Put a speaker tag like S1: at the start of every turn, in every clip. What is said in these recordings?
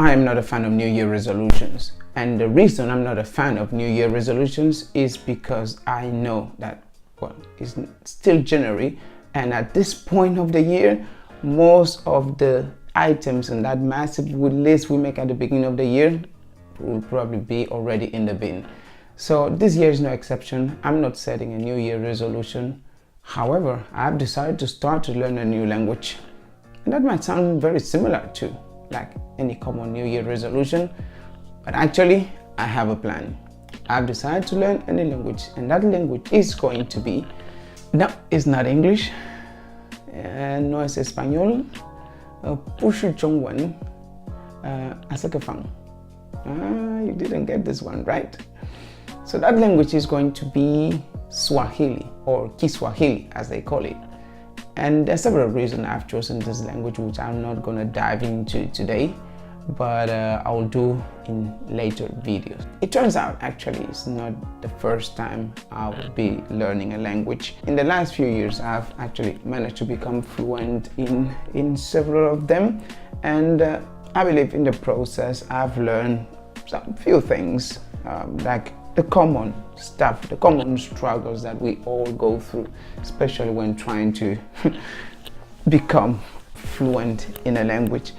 S1: I am not a fan of New Year resolutions. And the reason I'm not a fan of New Year resolutions is because I know that, well, it's still January, and at this point of the year, most of the items in that massive list we make at the beginning of the year will probably be already in the bin. So this year is no exception. I'm not setting a New Year resolution. However, I've decided to start to learn a new language. And that might sound very similar to like any common New Year resolution, but actually I have a plan. I've decided to learn any language, and that language is going to be, no, it's not English, no es español, pushu chongwen, asakafang. You didn't get this one right. So that language is going to be Swahili, or Kiswahili as they call it. And there's several reasons I've chosen this language, which I'm not going to dive into today, but I will do in later videos. It turns out actually it's not the first time I will be learning a language. In the last few years, I've actually managed to become fluent in several of them, and I believe in the process I've learned some few things, like the common stuff, the common struggles that we all go through, especially when trying to become fluent in a language.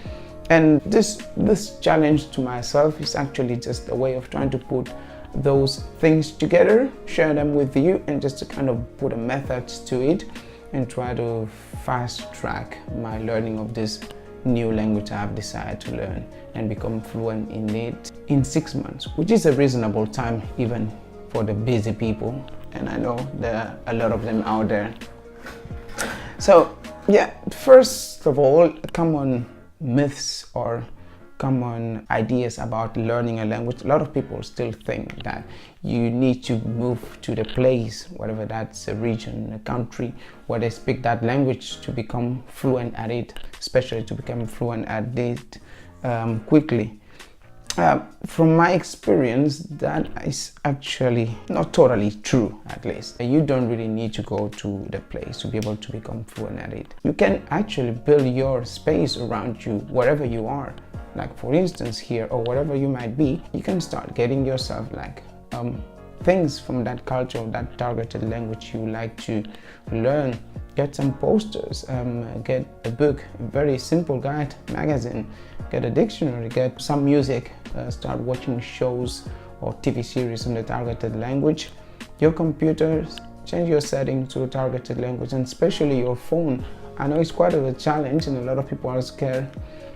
S1: And this challenge to myself is actually just a way of trying to put those things together, share them with you, and just to kind of put a method to it and try to fast track my learning of this new language I've decided to learn and become fluent in it in 6 months, which is a reasonable time even for the busy people, and I know there are a lot of them out there. So yeah, first of all, common myths or common ideas about learning a language. A lot of people still think that you need to move to the place, whatever that's a region, a country, where they speak that language to become fluent at it, especially to become fluent at it quickly. From my experience, that is actually not totally true, at least. You don't really need to go to the place to be able to become fluent at it. You can actually build your space around you wherever you are. Like for instance here, or wherever you might be, you can start getting yourself like things from that culture, that targeted language you like to learn. Get some posters, get a book, a very simple guide, magazine, get a dictionary, get some music, start watching shows or TV series in the targeted language. Your computer, change your settings to a targeted language, and especially your phone. I know it's quite a challenge and a lot of people are scared,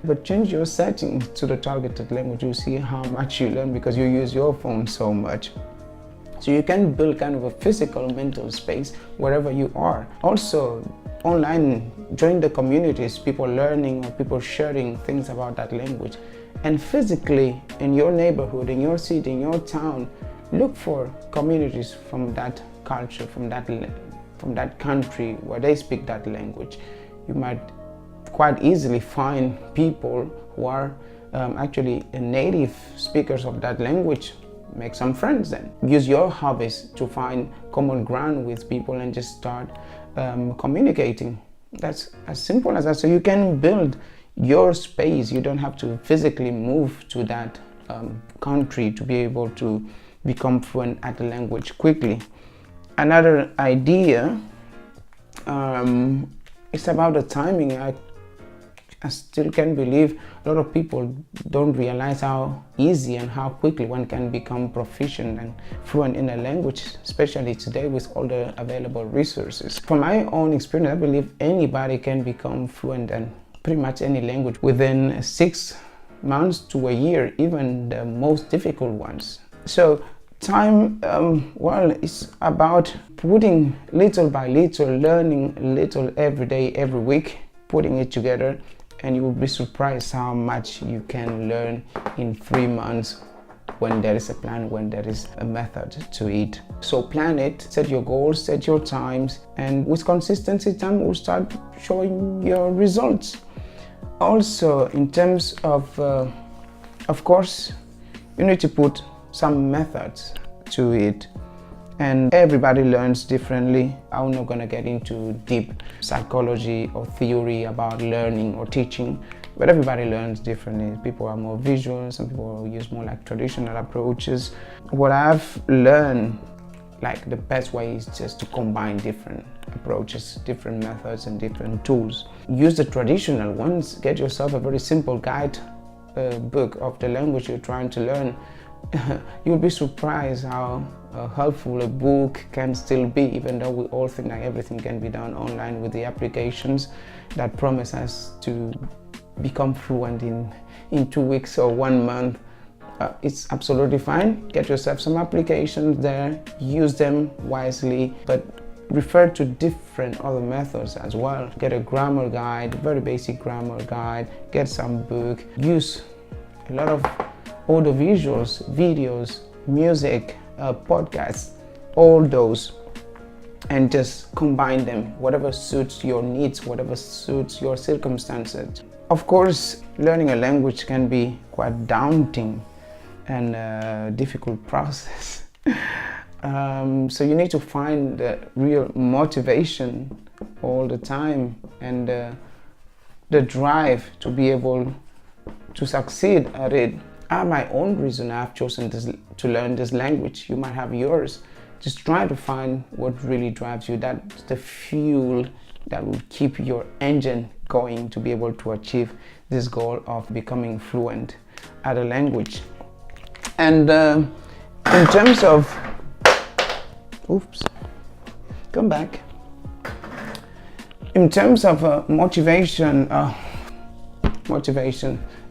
S1: but change your settings to the targeted language. You'll see how much you learn because you use your phone so much. So you can build kind of a physical mental space wherever you are. Also, online, join the communities, people learning or people sharing things about that language. And physically, in your neighborhood, in your city, in your town, look for communities from that culture, from that country where they speak that language. You might quite easily find people who are actually native speakers of that language. Make some friends then. Use your hobbies to find common ground with people and just start communicating. That's as simple as that. So you can build your space. You don't have to physically move to that country to be able to become fluent at the language quickly. Another idea is about the timing. I still can't believe a lot of people don't realize how easy and how quickly one can become proficient and fluent in a language, especially today with all the available resources. From my own experience, I believe anybody can become fluent in pretty much any language within 6 months to a year, even the most difficult ones. So time, well, it's about putting little by little, learning little every day, every week, putting it together, and you will be surprised how much you can learn in 3 months when there is a plan, when there is a method to it. So plan it, set your goals, set your times, and with consistency, time will start showing your results. Also, in terms of course, you need to put some methods to it. And everybody learns differently. I'm not going to get into deep psychology or theory about learning or teaching, but everybody learns differently. People are more visual, some people use more like traditional approaches. What I've learned, like the best way is just to combine different approaches, different methods and different tools. Use the traditional ones, get yourself a very simple guide book of the language you're trying to learn. You'll be surprised how helpful a book can still be, even though we all think that everything can be done online with the applications that promise us to become fluent in 2 weeks or 1 month. It's absolutely fine. Get yourself some applications there, use them wisely, but refer to different other methods as well. Get a grammar guide, very basic grammar guide, get some book, use a lot of audio visuals, videos, music, podcasts, all those, and just combine them, whatever suits your needs, whatever suits your circumstances. Of course, learning a language can be quite daunting and a difficult process. So you need to find the real motivation all the time and the drive to be able to succeed at it. I have my own reason I've chosen to learn this language. You might have yours. Just try to find what really drives you. That's the fuel that will keep your engine going to be able to achieve this goal of becoming fluent at a language. And in terms of, in terms of motivation,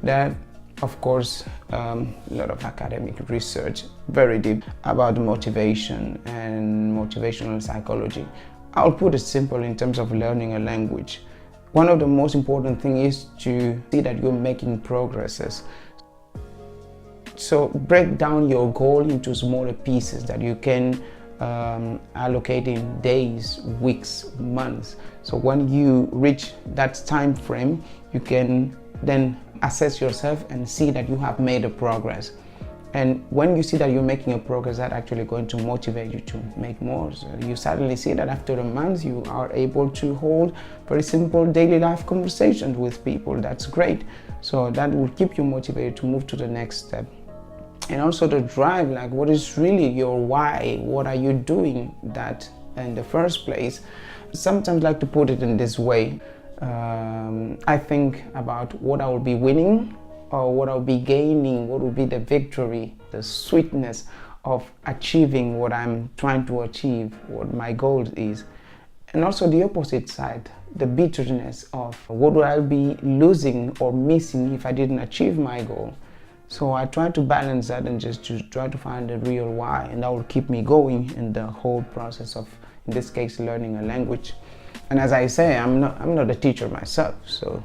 S1: that of course a lot of academic research, very deep about motivation and motivational psychology. I'll put it simple in terms of learning a language. One of the most important things is to see that you're making progresses. So break down your goal into smaller pieces that you can allocate in days, weeks, months. So when you reach that time frame, you can then assess yourself and see that you have made a progress. And when you see that you're making a progress, that's actually going to motivate you to make more. So you suddenly see that after a month, you are able to hold very simple daily life conversations with people. That's great. So that will keep you motivated to move to the next step. And also the drive, like what is really your why? What are you doing that in the first place? Sometimes I like to put it in this way. I think about what I will be winning or what I'll be gaining, what will be the victory, the sweetness of achieving what I'm trying to achieve, what my goal is. And also the opposite side, the bitterness of what would I be losing or missing if I didn't achieve my goal. So I try to balance that and just to try to find the real why, and that will keep me going in the whole process of, in this case, learning a language. And as I say, I'm not a teacher myself, so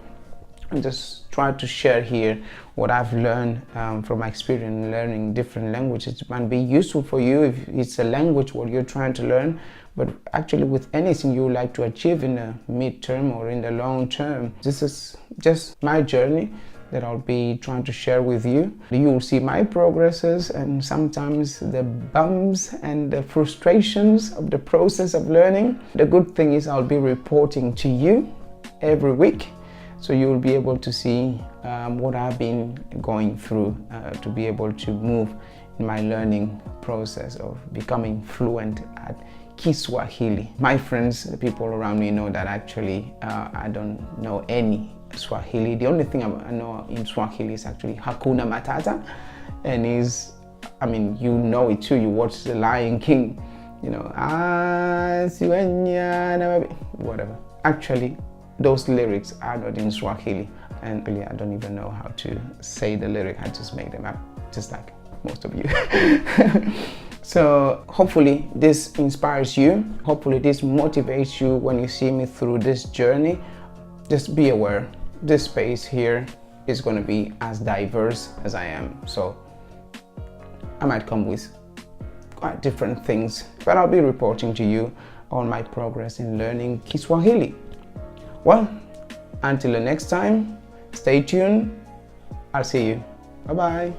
S1: I just try to share here what I've learned from my experience learning different languages. It might be useful for you if it's a language what you're trying to learn, but actually with anything you would like to achieve in the mid-term or in the long term. This is just my journey that I'll be trying to share with you. You will see my progresses and sometimes the bumps and the frustrations of the process of learning. The good thing is I'll be reporting to you every week, so you will be able to see what I've been going through to be able to move in my learning process of becoming fluent at Kiswahili. My friends, the people around me know that actually I don't know any Swahili. The only thing I know in Swahili is actually Hakuna Matata, and you know it too. You watch The Lion King, you know, whatever. Actually, those lyrics are not in Swahili, and really I don't even know how to say the lyric. I just make them up, just like most of you. So hopefully this inspires you. Hopefully this motivates you when you see me through this journey. Just be aware, this space here is going to be as diverse as I am. So I might come with quite different things, but I'll be reporting to you on my progress in learning Kiswahili. Well, until the next time, stay tuned. I'll see you. Bye-bye.